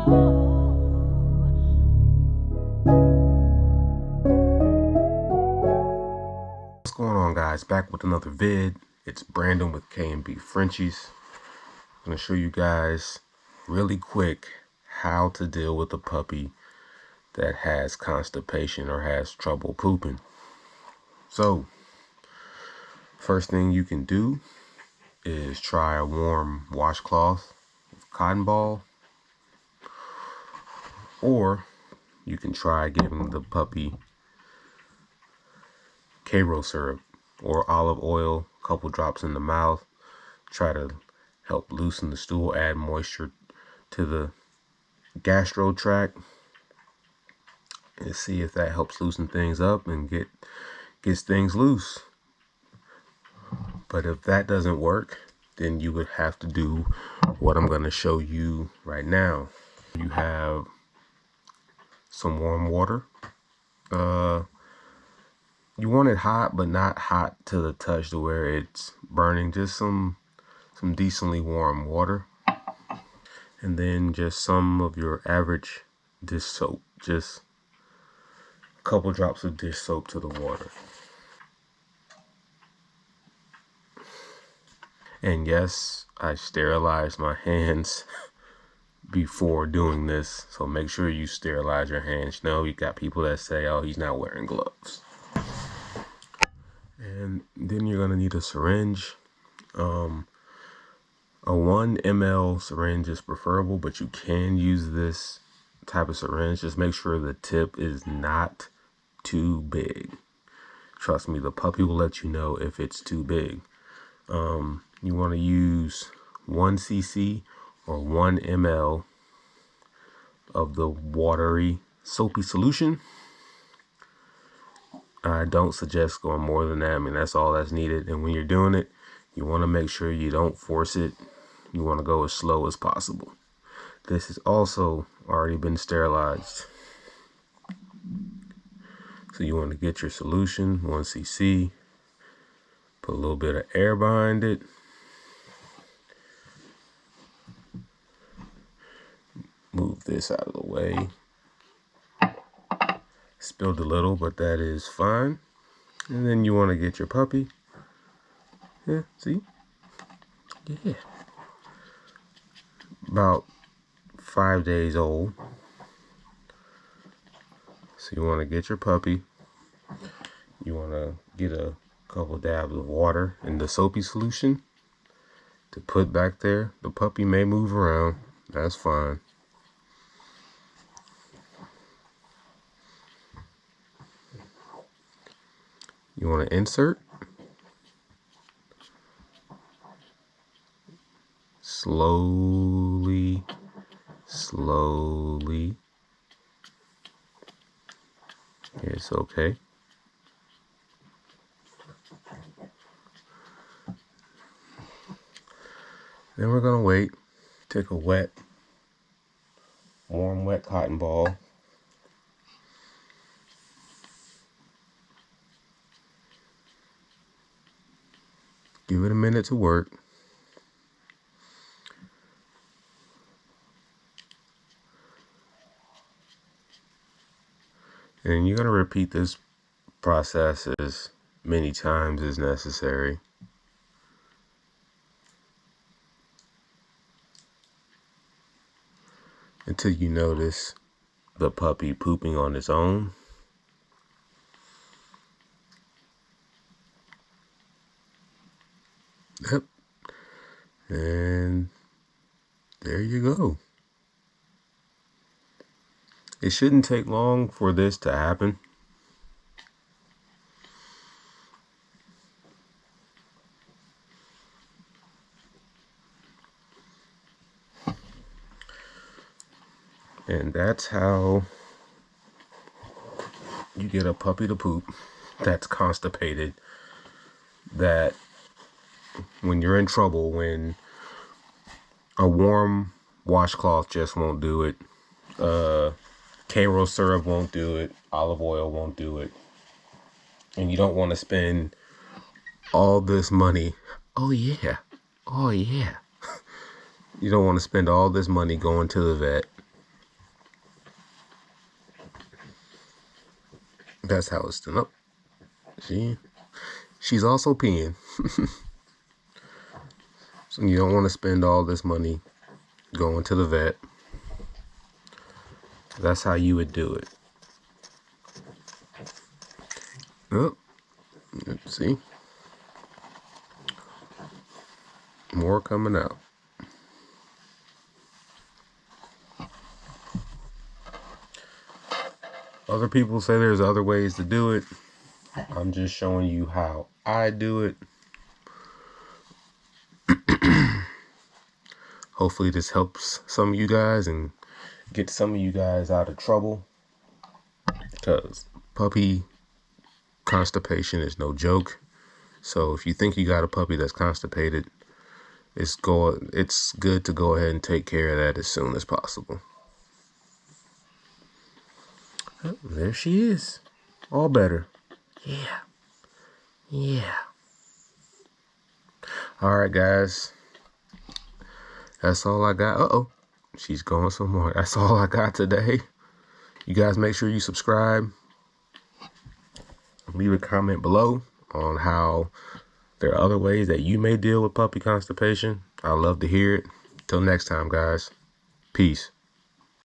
What's going on, guys? Back with another vid. It's Brandon with K&B Frenchies. I'm going to show you guys really quick how to deal with a puppy that has constipation or has trouble pooping. So, first thing you can do is try a warm washcloth with cotton ball, or you can try giving the puppy Karo syrup or olive oil, a couple drops in the mouth. Try to help loosen the stool, add moisture to the gastro tract, and see if that helps loosen things up and gets things loose. But if that doesn't work, then you would have to do what I'm going to show you right now. You have some warm water. You want it hot, but not hot to the touch to where it's burning. Just some decently warm water, and then just some of your average dish soap. Just a couple drops of dish soap to the water. And yes, I sterilized my hands before doing this, so make sure you sterilize your hands. You know, you got people that say, oh, he's not wearing gloves. And then you're gonna need a syringe. A 1 ml syringe is preferable, but you can use this type of syringe. Just make sure the tip is not too big. Trust me, the puppy will let you know if it's too big. You want to use 1 cc or 1 ml of the watery soapy solution. I don't suggest going more than that. I mean, that's all that's needed. And when you're doing it, you want to make sure you don't force it. You want to go as slow as possible. This has also already been sterilized. So you want to get your solution, 1 cc, put a little bit of air behind it. Move this out of the way. Spilled a little, but that is fine. And then you want to get your puppy. Yeah, see? Yeah. About 5 days old. So you want to get your puppy. You want to get a couple dabs of water in the soapy solution to put back there. The puppy may move around. That's fine. You want to insert. Slowly. It's okay. Then we're gonna wait. Take a warm wet cotton ball. Give it a minute to work. And you're gonna repeat this process as many times as necessary. Until you notice the puppy pooping on its own. Yep. And there you go. It shouldn't take long for this to happen. And that's how you get a puppy to poop that's constipated, that when you're in trouble, when a warm washcloth just won't do it, Karo syrup won't do it, olive oil won't do it, and you don't want to spend all this money. Oh yeah. You don't want to spend all this money going to the vet That's how it's done. Oh, she's also peeing. So you don't want to spend all this money going to the vet. That's how you would do it. Oh, see? More coming out. Other people say there's other ways to do it. I'm just showing you how I do it. Hopefully this helps some of you guys and get some of you guys out of trouble, because puppy constipation is no joke. So if you think you got a puppy that's constipated, it's good to go ahead and take care of that as soon as possible. Oh, there she is. All better. Yeah. All right, guys. That's all I got. Uh-oh. She's going some more. That's all I got today. You guys make sure you subscribe. Leave a comment below on how there are other ways that you may deal with puppy constipation. I'd love to hear it. Till next time, guys. Peace.